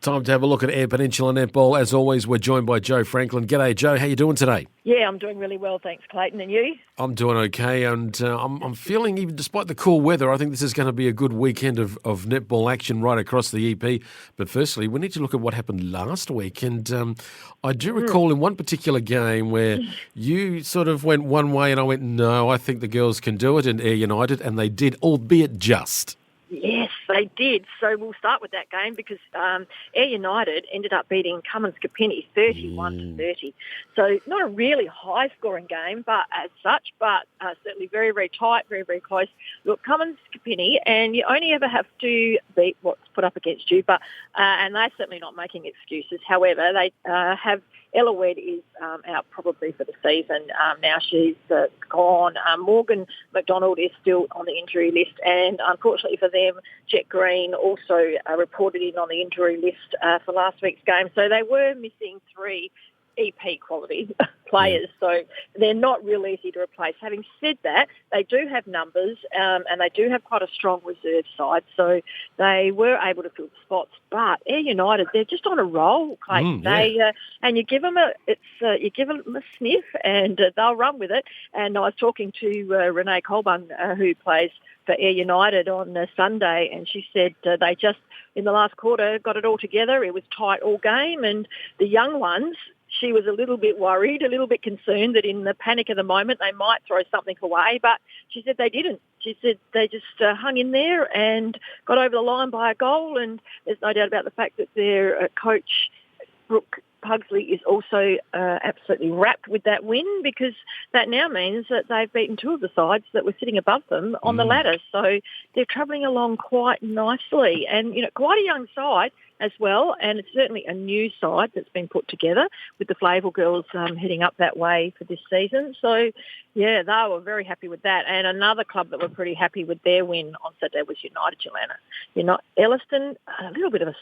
Time to have a look at Eyre Peninsula Netball. As always, we're joined by Joe Franklin. G'day, Joe. How you doing today? Yeah, I'm doing really well, thanks, Clayton. And you? I'm doing okay, and I'm feeling, even despite the cool weather, I think this is going to be a good weekend of netball action right across the EP. But firstly, we need to look at what happened last week. And I do recall in one particular game where you sort of went one way and I went, no, I think the girls can do it, in Eyre United, and they did, albeit just. Yes, they did. So we'll start with that game because Eyre United ended up beating Cummins-Capini 31-30. So not a really high-scoring game, but as such, but certainly very, very tight, very, very close. Look, Cummins-Capini, and you only ever have to beat what's put up against you, but and they're certainly not making excuses. However, they have Ella Wedd is out probably for the season. Now she's gone. Morgan McDonald is still on the injury list, and unfortunately for them, Jet Green also reported in on the injury list for last week's game. So they were missing three EP quality players, so they're not real easy to replace. Having said that, they do have numbers and they do have quite a strong reserve side, so they were able to fill the spots. But Eyre United, they're just on a roll, Clayton. And you give them a sniff and they'll run with it. And I was talking to Renee Colburn, who plays for Eyre United on Sunday, and she said they just, in the last quarter, got it all together. It was tight all game, and the young ones, she was a little bit worried, a little bit concerned that in the panic of the moment they might throw something away, but she said they didn't. She said they just hung in there and got over the line by a goal, and there's no doubt about the fact that their coach, Brooke Pugsley, is also absolutely wrapped with that win, because that now means that they've beaten two of the sides that were sitting above them on the ladder. So they're travelling along quite nicely, and quite a young side as well, and it's certainly a new side that's been put together with the Flavel girls heading up that way for this season. So, yeah, they were very happy with that. And another club that were pretty happy with their win on Saturday was United Jelena. Elliston, a little bit of an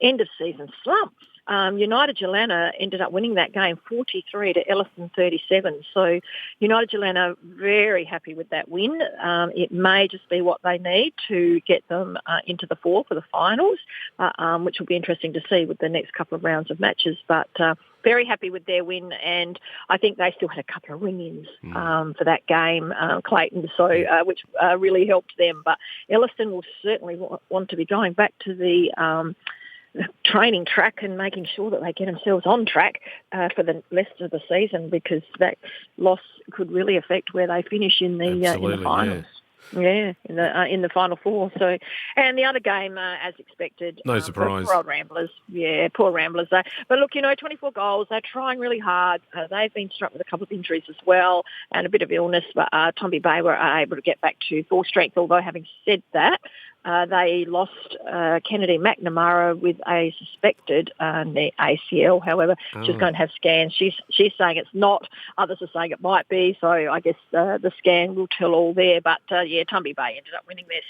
end-of-season slump. United Jelena ended up winning that game 43 to Elliston 37. So United Jelena very happy with that win. It may just be what they need to get them into the four for the finals, which will be interesting to see with the next couple of rounds of matches. But very happy with their win, and I think they still had a couple of ring-ins for that game, Clayton, so which really helped them. But Elliston will certainly want to be going back to the training track and making sure that they get themselves on track for the rest of the season, because that loss could really affect where they finish in the finals. Yeah, in the final four. So, and the other game, as expected, no surprise. Poor old Ramblers. Yeah, poor Ramblers. But look, 24 goals. They're trying really hard. They've been struck with a couple of injuries as well and a bit of illness. But Tomby Bay were able to get back to full strength. Although, having said that, they lost Kennedy McNamara with a suspected ACL. However, she's going to have scans. She's saying it's not. Others are saying it might be. So I guess the scan will tell all there. But Tumby Bay ended up winning there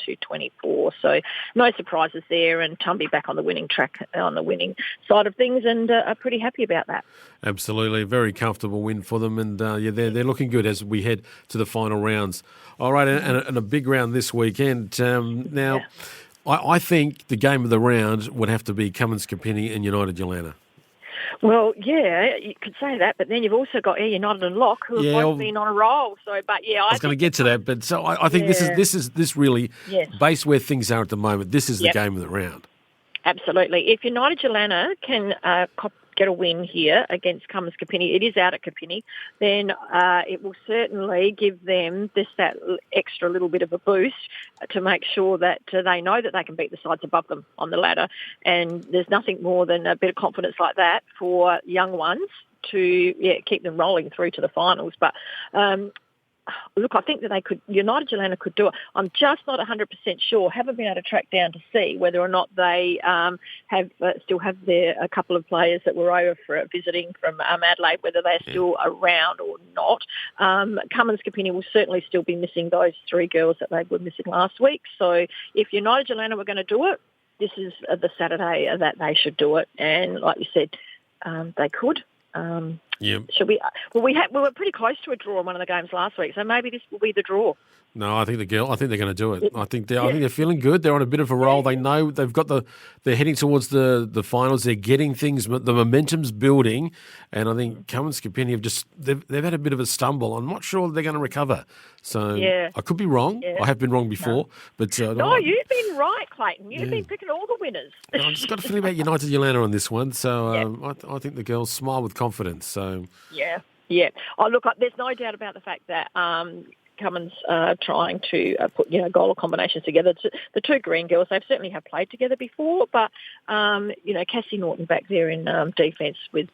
67-24. So no surprises there, and Tumby back on the winning track, on the winning side of things, and are pretty happy about that. Absolutely, a very comfortable win for them, and they're looking good as we head to the final rounds. All right, and a big round this weekend. I think the game of the round would have to be Cummins-Capini and United Jelena. Well, yeah, you could say that, but then you've also got Eyre United and Lock, who have both been on a roll. So, but yeah, I was going to get to that, but so I think this really based where things are at the moment. This is the game of the round. Absolutely. If United Jelena can get a win here against Cummins-Capini, it is out at Capini, then it will certainly give them that extra little bit of a boost to make sure that they know that they can beat the sides above them on the ladder. And there's nothing more than a bit of confidence like that for young ones to keep them rolling through to the finals. But look, I think that United Jelena could do it. I'm just not 100% sure. Haven't been able to track down to see whether or not they still have a couple of players that were over for visiting from Adelaide, whether they're still around or not. Cummins-Capini will certainly still be missing those three girls that they were missing last week. So if United Jelena were going to do it, this is the Saturday that they should do it. And like you said, they could. Yeah. Should we? Well, we were pretty close to a draw in one of the games last week, so maybe this will be the draw. No, I think they're going to do it. I think they're feeling good. They're on a bit of a roll. They know they've got they're heading towards the finals. They're getting things. The momentum's building, and I think Cummins Capini they've had a bit of a stumble. I'm not sure they're going to recover. So I could be wrong. Yeah. I have been wrong before, but no, you've been right, Clayton. You've been picking all the winners. I've just got a feeling about United Yolanda on this one. So I think the girls smile with confidence. So yeah. Oh, look, there's no doubt about the fact that Cummins trying to put goal combinations together. The two green girls, they've certainly have played together before, but Cassie Norton back there in defence with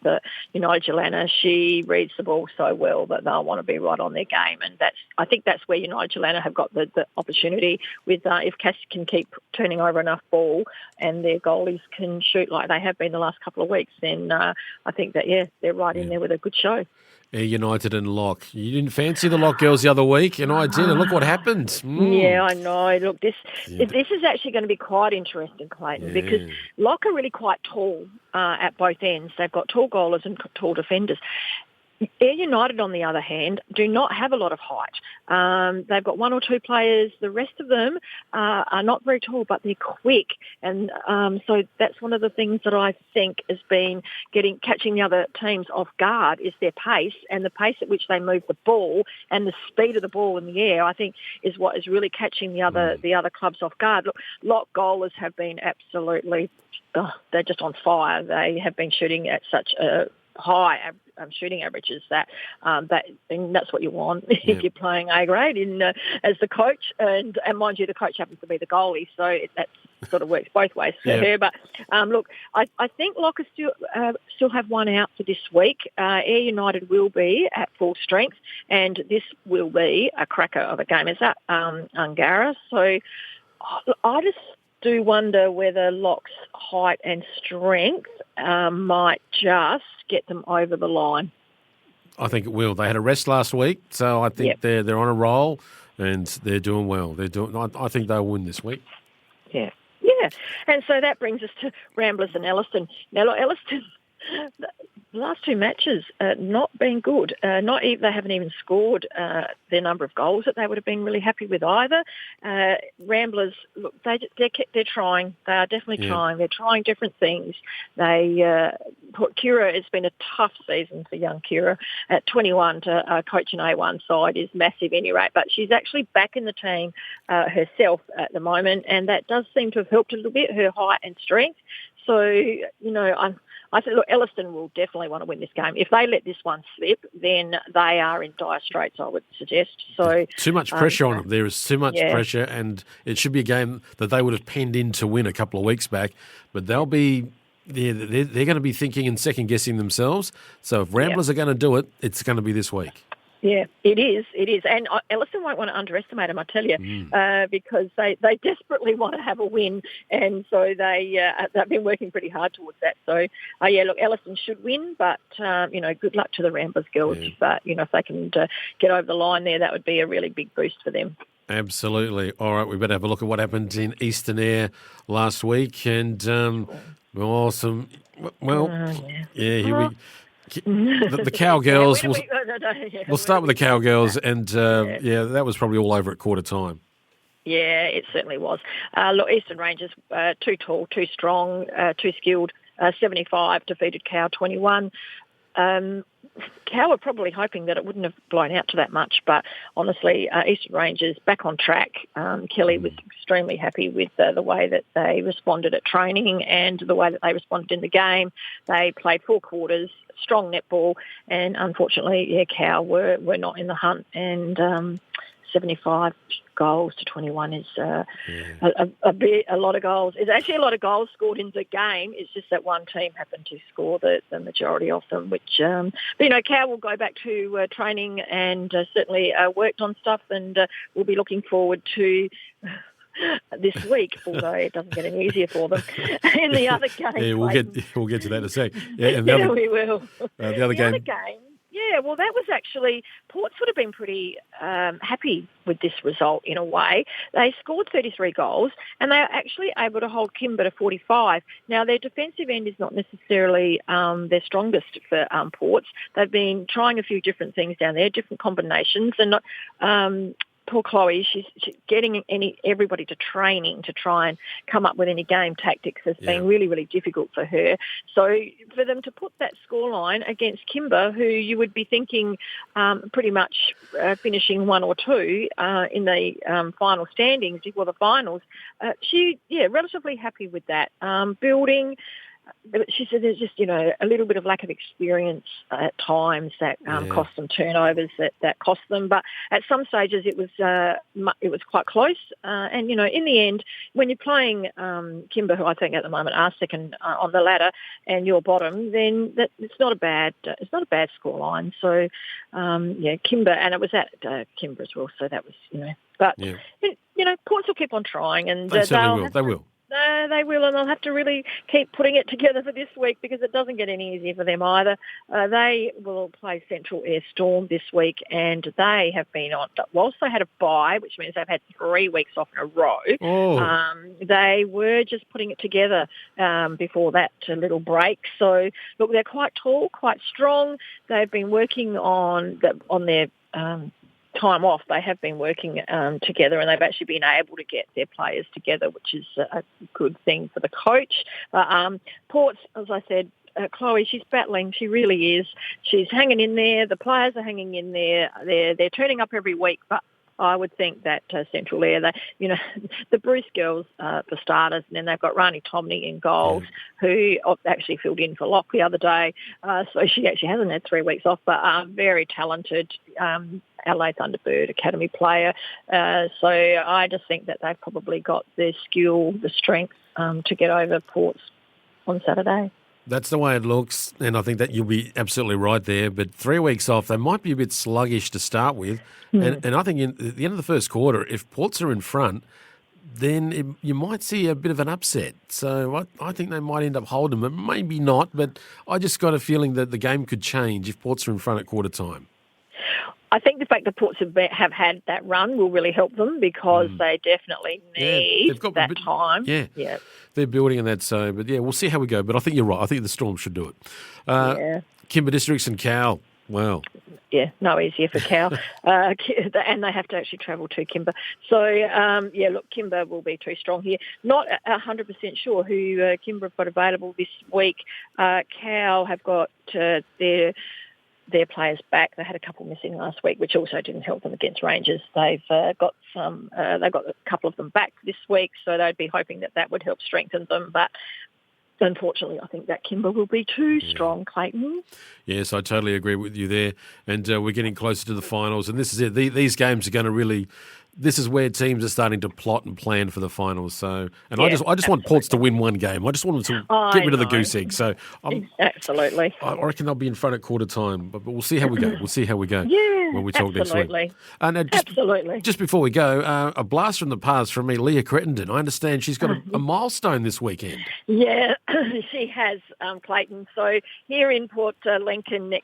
United Yolanda, she reads the ball so well that they'll want to be right on their game, and I think that's where United Yolanda have got the opportunity with if Cassie can keep turning over enough ball and their goalies can shoot like they have been the last couple of weeks, then I think that they're right in there with a good show. Ayr United and Lock. You didn't fancy the Lock girls the other week, and I did, and look what happened. Yeah, I know. Look, this is actually going to be quite interesting, Clayton, because Lock are really quite tall at both ends. They've got tall goalers and tall defenders. Ayr United, on the other hand, do not have a lot of height. They've got one or two players. The rest of them are not very tall, but they're quick. And so that's one of the things that I think has been catching the other teams off guard is their pace, and the pace at which they move the ball and the speed of the ball in the air, I think, is what is really catching the other clubs off guard. Look, Lock goalers have been absolutely, they're just on fire. They have been shooting at such a high shooting averages and that's what you want if you're playing A grade as the coach, and mind you, the coach happens to be the goalie, so that sort of works both ways for her. But look, I think Lockers still have one out for this week. Ayr United will be at full strength, and this will be a cracker of a game. It's at Angara, so I just do wonder whether Lock's height and strength might just get them over the line. I think it will. They had a rest last week, so I think they're on a roll and they're doing well. I think they'll win this week. Yeah. And so that brings us to Ramblers and Elliston. Now, look, Elliston, the last two matches not been good. They haven't even scored their number of goals that they would have been really happy with either. Ramblers, look, they're trying. They are definitely trying. They're trying different things. Kira, it's been a tough season for young Kira. At 21 to coach an A1 side is massive any rate, but she's actually back in the team herself at the moment, and that does seem to have helped a little bit, her height and strength. So, I think, look, Elliston will definitely want to win this game. If they let this one slip, then they are in dire straits, I would suggest. So too much pressure on them. There is too much pressure, and it should be a game that they would have penned in to win a couple of weeks back. But they'll be they're going to be thinking and second guessing themselves. So if Ramblers are going to do it, it's going to be this week. Yeah, it is. And Elliston won't want to underestimate them, I tell you, because they desperately want to have a win, and so they've been working pretty hard towards that. So, look, Elliston should win, but, good luck to the Ramblers girls. But, if they can get over the line there, that would be a really big boost for them. Absolutely. All right, we better have a look at what happened in Eastern Ayr last week. And, here we the Cowgirls. We'll start with the Cowgirls, and that was probably all over at quarter time. Yeah, it certainly was. Look, Eastern Rangers, too tall, too strong, too skilled. 75 defeated Cow 21. Cow were probably hoping that it wouldn't have blown out to that much, but honestly, Eastern Rangers back on track. Kelly was extremely happy with the way that they responded at training and the way that they responded in the game. They played 4 quarters, strong netball, and unfortunately, Cow were not in the hunt, and 75 goals to 21 is a lot of goals. It's actually a lot of goals scored in the game. It's just that one team happened to score the majority of them, which, Cow will go back to training and certainly worked on stuff, and we'll be looking forward to this week, although it doesn't get any easier for them. In the other game, we'll get to that in a sec. And we will. The other game. Yeah, well, that was actually, Ports would have been pretty happy with this result in a way. They scored 33 goals and they are actually able to hold Kimber to 45. Now, their defensive end is not necessarily their strongest for Ports. They've been trying a few different things down there, different combinations, and not... Poor Chloe, she's getting everybody to training to try and come up with any game tactics has been really, really difficult for her. So for them to put that scoreline against Kimber, who you would be thinking pretty much finishing 1 or 2 in the final standings before the finals, relatively happy with that. Building... But she said there's just, a little bit of lack of experience at times that cost them turnovers that cost them. But at some stages it was quite close. And, in the end, when you're playing Kimber, who I think at the moment are second on the ladder, and you're bottom, then it's not a bad scoreline. So, Kimber, and it was at Kimber as well. So that was, But, Ports will keep on trying. And they certainly will. They will. They will, and they'll have to really keep putting it together for this week because it doesn't get any easier for them either. They will play Central Air Storm this week, and they have been on, whilst they had a bye, which means they've had 3 weeks off in a row, they were just putting it together before that little break. So, look, they're quite tall, quite strong. They've been working on their... time off, they have been working together, and they've actually been able to get their players together, which is a good thing for the coach. Ports, as I said, Chloe, she's battling. She really is. She's hanging in there. The players are hanging in there. They're turning up every week, but I would think that Central Air, the Bruce girls for starters, and then they've got Rani Tomney in goals, who actually filled in for Locke the other day. So she actually hasn't had 3 weeks off, but very talented Adelaide Thunderbird Academy player. So I just think that they've probably got the skill, the strength to get over Ports on Saturday. That's the way it looks, and I think that you'll be absolutely right there. But 3 weeks off, they might be a bit sluggish to start with. And I think at the end of the first quarter, if Ports are in front, then you might see a bit of an upset. So I think they might end up holding them. Maybe not, but I just got a feeling that the game could change if Ports are in front at quarter time. I think the fact that Ports have had that run will really help them because they definitely need that time. Yeah, they're building on that. So, but we'll see how we go. But I think you're right. I think the Storm should do it. Kimber Districts and Cal. Wow. Yeah, no easier for Cal. And they have to actually travel to Kimber. So, look, Kimber will be too strong here. Not 100% sure who Kimber have got available this week. Cal have got their players back. They had a couple missing last week, which also didn't help them against Rangers. They've got a couple of them back this week, so they'd be hoping that would help strengthen them. But unfortunately, I think that Kimber will be too strong, Clayton. Yes, I totally agree with you there. And we're getting closer to the finals, and this is it. These games are going to really... This is where teams are starting to plot and plan for the finals. So, and I just want Ports to win one game. I just want them to get rid of the goose egg. So, absolutely, I reckon they'll be in front at quarter time. But we'll see how we go. When we talk next week. And just before we go, a blast from the past from me, Leah Crittenden. I understand she's got a milestone this weekend. Yeah, she has, Clayton. So here in Port Lincoln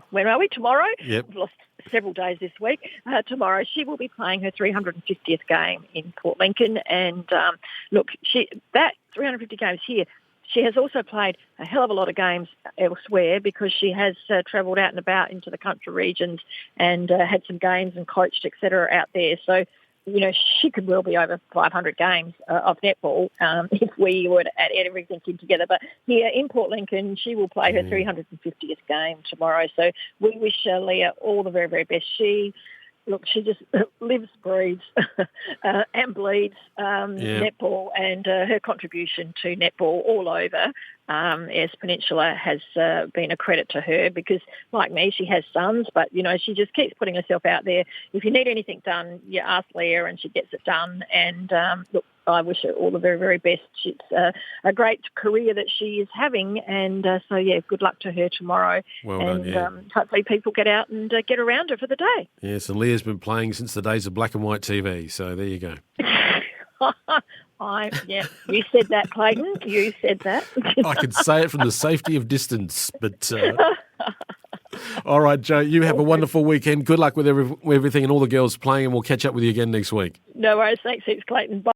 when are we? Tomorrow? Yep. We've lost several days this week. Tomorrow she will be playing her 350th game in Port Lincoln, and that 350 games here, she has also played a hell of a lot of games elsewhere because she has travelled out and about into the country regions and had some games and coached, etc. out there. So, she could well be over 500 games of netball if we were to add everything together. But here in Port Lincoln, she will play her 350th game tomorrow. So we wish Leah all the very, very best. She just lives, breathes and bleeds netball, and her contribution to netball all over Eyre Peninsula has been a credit to her because, like me, she has sons, but, she just keeps putting herself out there. If you need anything done, you ask Leah and she gets it done. And, I wish her all the very, very best. It's a great career that she is having, and good luck to her tomorrow. Well done, hopefully people get out and get around her for the day. Yes, and Leah's been playing since the days of black and white TV, so there you go. You said that, Clayton. You said that. I could say it from the safety of distance, but All right, Joe, you have a wonderful weekend. Good luck with everything and all the girls playing, and we'll catch up with you again next week. No worries. Thanks, heaps, Clayton. Bye.